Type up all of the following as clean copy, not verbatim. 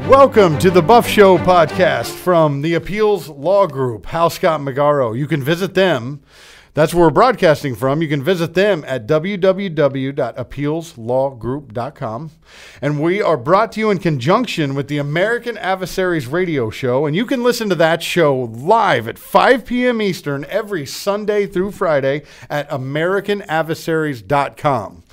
Welcome to the Buff Show podcast from the Appeals Law Group, Hal Scott Magaro. You can visit them. That's where we're broadcasting from. You can visit them at www.appealslawgroup.com. And we are brought to you in conjunction with the American Adversaries radio show. And you can listen to that show live at 5 p.m. Eastern every Sunday through Friday at americanadversaries.com.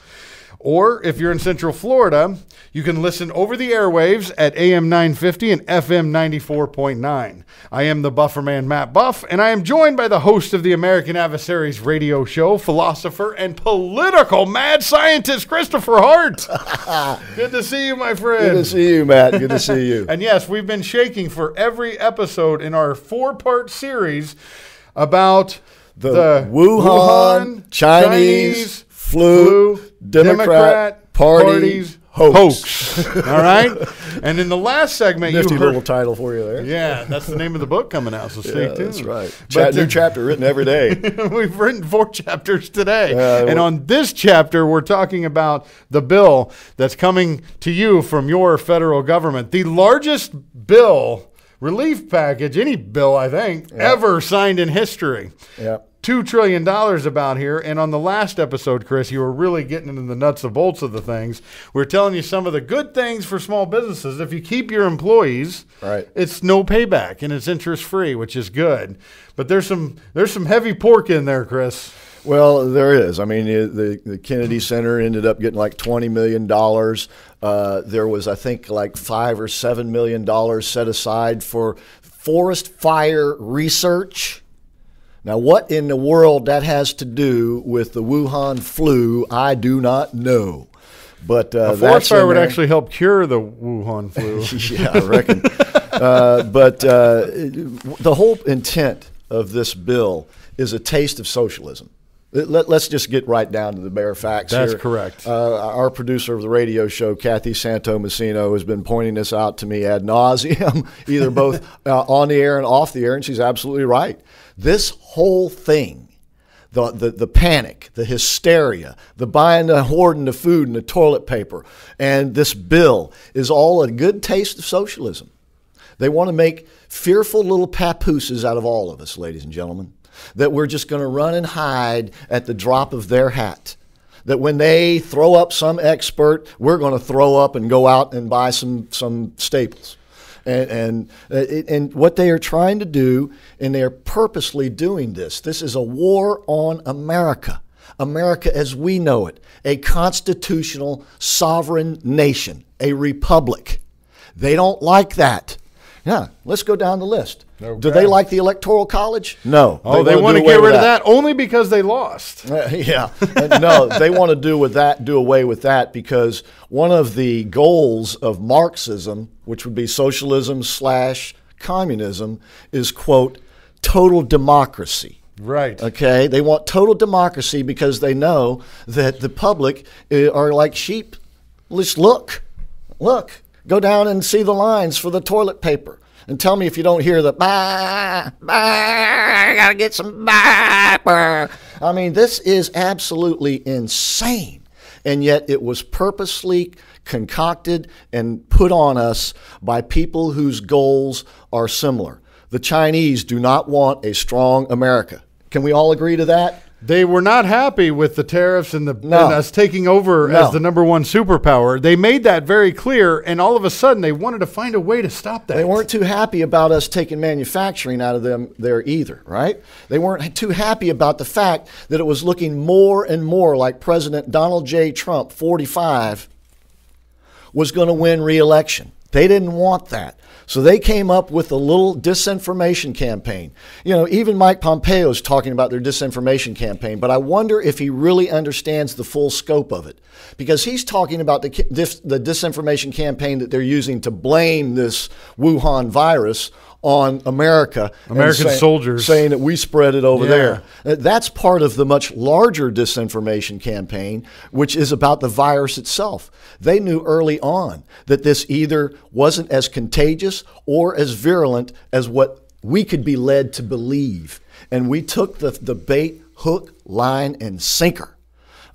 Or if you're in Central Florida, you can listen over the airwaves at AM 950 and FM 94.9. I am the Bufferman, Matt Buff, and I am joined by the host of the American Adversaries radio show, philosopher and political mad scientist, Christopher Hart. Good to see you, my friend. Good to see you, Matt. Good to see you. And yes, we've been shaking for every episode in our 4-part series about the Wuhan Chinese flu Democrat Party's hoax. All right? And in the last segment, Nifty you heard... little title for you there. Yeah, that's the name of the book coming out, so stay tuned. That's right. New chapter written every day. We've written 4 chapters today. And on this chapter, we're talking about the bill that's coming to you from your federal government. The largest bill, relief package, any bill, I think, ever signed in history. Yeah. $2 trillion about here. And on the last episode, Chris, you were really getting into the nuts and bolts of the things. We're telling you some of the good things for small businesses. If you keep your employees, it's no payback and it's interest free, which is good. But there's some heavy pork in there, Chris. Well, there is. I mean, the Kennedy Center ended up getting like $20 million. There was, I think, like $5 or $7 million set aside for forest fire research. Now, what in the world that has to do with the Wuhan flu, I do not know. But a forest fire would actually help cure the Wuhan flu. Yeah, I reckon. But the whole intent of this bill is a taste of socialism. Let's just get right down to the bare facts here. That's correct. Our producer of the radio show, Kathy Santo-Messino, has been pointing this out to me ad nauseum, either both on the air and off the air, and she's absolutely right. This whole thing, the panic, the hysteria, the buying, the hoarding the food and the toilet paper, and this bill is all a good taste of socialism. They want to make fearful little papooses out of all of us, ladies and gentlemen, that we're just going to run and hide at the drop of their hat. That when they throw up some expert, we're going to throw up and go out and buy some staples. And what they are trying to do, and they are purposely doing this is a war on America. America as we know it, a constitutional sovereign nation, a republic. They don't like that. Yeah, let's go down the list. Okay. Do they like the Electoral College? No. Oh, they want to get rid of that only because they lost. Yeah. No, they want to do away with that because one of the goals of Marxism, which would be socialism / communism, is, quote, total democracy. Right. Okay? They want total democracy because they know that the public are like sheep. Just look. Go down and see the lines for the toilet paper. And tell me if you don't hear the bah, bah, I gotta get some bah. I mean, this is absolutely insane. And yet it was purposely concocted and put on us by people whose goals are similar. The Chinese do not want a strong America. Can we all agree to that? They were not happy with the tariffs and us taking over as the #1 superpower. They made that very clear, and all of a sudden they wanted to find a way to stop that. They weren't too happy about us taking manufacturing out of them there either, right? They weren't too happy about the fact that it was looking more and more like President Donald J. Trump, 45, was going to win re-election. They didn't want that. So they came up with a little disinformation campaign. You know, even Mike Pompeo is talking about their disinformation campaign, but I wonder if he really understands the full scope of it. Because he's talking about the disinformation campaign that they're using to blame this Wuhan virus on American soldiers, saying that we spread it over there. That's part of the much larger disinformation campaign, which is about the virus itself. They knew early on that this either wasn't as contagious or as virulent as what we could be led to believe. And we took the bait, hook, line, and sinker.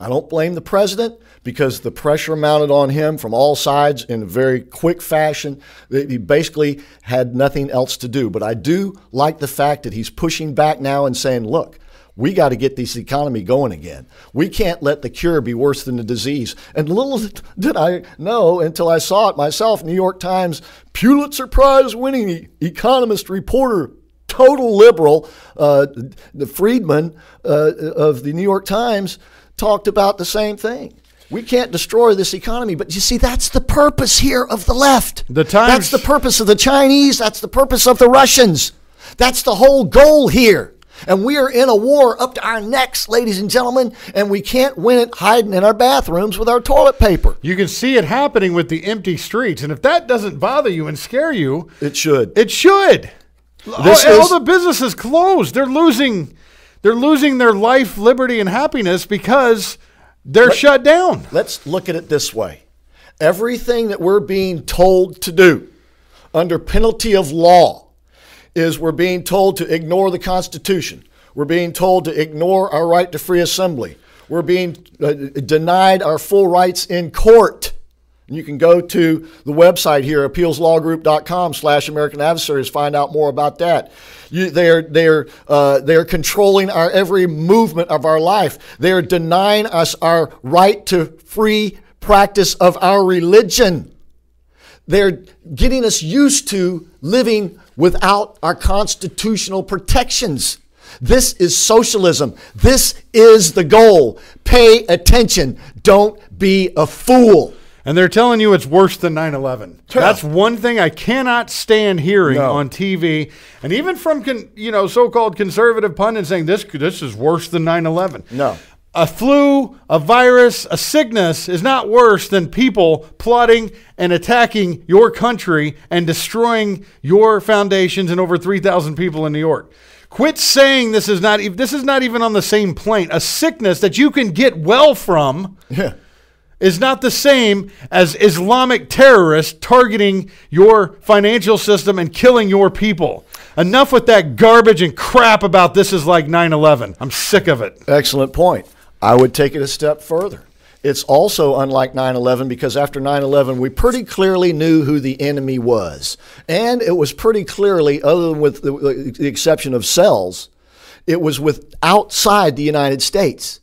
I don't blame the president because the pressure mounted on him from all sides in a very quick fashion. He basically had nothing else to do. But I do like the fact that he's pushing back now and saying, look, we got to get this economy going again. We can't let the cure be worse than the disease. And little did I know until I saw it myself, New York Times Pulitzer Prize winning economist reporter, total liberal, the Friedman of the New York Times, talked about the same thing. We can't destroy this economy. But you see, that's the purpose here of the left. That's the purpose of the Chinese. That's the purpose of the Russians. That's the whole goal here. And we are in a war up to our necks, ladies and gentlemen, and we can't win it hiding in our bathrooms with our toilet paper. You can see it happening with the empty streets. And if that doesn't bother you and scare you, it should. It should. All the businesses closed. They're losing their life, liberty, and happiness because they're shut down. Let's look at it this way. Everything that we're being told to do under penalty of law is we're being told to ignore the Constitution. We're being told to ignore our right to free assembly. We're being denied our full rights in court. And you can go to the website here, appealslawgroup.com/American Adversaries, find out more about that. They're controlling our every movement of our life. They're denying us our right to free practice of our religion. They're getting us used to living without our constitutional protections. This is socialism. This is the goal. Pay attention. Don't be a fool. And they're telling you it's worse than 9/11. That's one thing I cannot stand hearing on TV, and even from so-called conservative pundits saying this is worse than 9/11. No. A flu, a virus, a sickness is not worse than people plotting and attacking your country and destroying your foundations and over 3,000 people in New York. Quit saying this is not even on the same plane. A sickness that you can get well from is not the same as Islamic terrorists targeting your financial system and killing your people. Enough with that garbage and crap about this is like 9/11. I'm sick of it. Excellent point. I would take it a step further. It's also unlike 9/11 because after 9/11, we pretty clearly knew who the enemy was. And it was pretty clearly, other than with the exception of cells, it was outside the United States.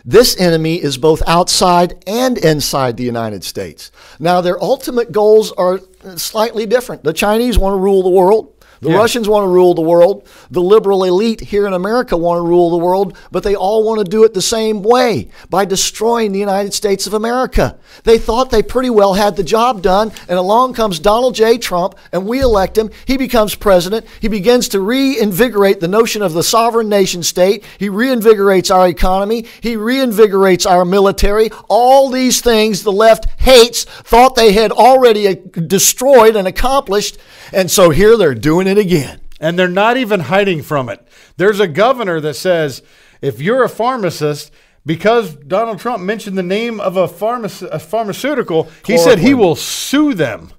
This enemy is both outside and inside the United States. Now, their ultimate goals are slightly different. The Chinese want to rule the world. The Russians want to rule the world. The liberal elite here in America want to rule the world, but they all want to do it the same way, by destroying the United States of America. They thought they pretty well had the job done, and along comes Donald J. Trump, and we elect him. He becomes president. He begins to reinvigorate the notion of the sovereign nation state. He reinvigorates our economy. He reinvigorates our military. All these things the left hates, thought they had already destroyed and accomplished, and so here they're doing it again. And they're not even hiding from it. There's a governor that says, if you're a pharmacist, because Donald Trump mentioned the name of a pharmaceutical, he said he will sue them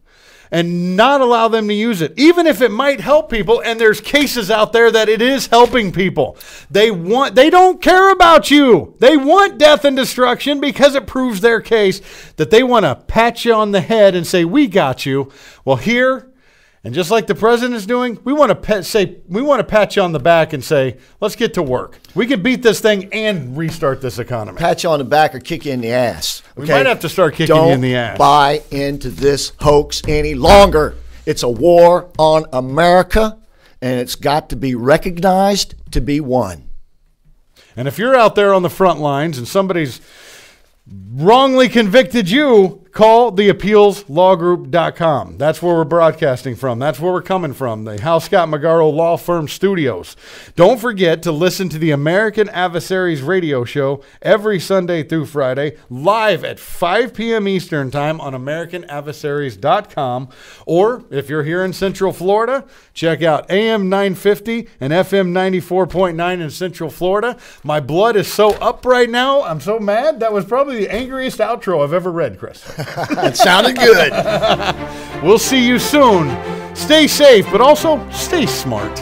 and not allow them to use it, even if it might help people. And there's cases out there that it is helping people. They don't care about you. They want death and destruction because it proves their case that they want to pat you on the head and say, we got you. Well, here, and just like the president's doing, we want to pat you on the back and say, let's get to work. We can beat this thing and restart this economy. Pat you on the back or kick you in the ass. Okay? We might have to start kicking you in the ass. Don't buy into this hoax any longer. It's a war on America, and it's got to be recognized to be won. And if you're out there on the front lines and somebody's wrongly convicted you, call the appealslawgroup.com. That's where we're broadcasting from. That's where we're coming from, the Hal Scott Magaro Law Firm Studios. Don't forget to listen to the American Adversaries radio show every Sunday through Friday, live at 5 p.m. Eastern Time on AmericanAdversaries.com. Or if you're here in Central Florida, check out AM 950 and FM 94.9 in Central Florida. My blood is so up right now. I'm so mad. That was probably the angriest outro I've ever read, Chris. It sounded good. We'll see you soon. Stay safe, but also stay smart.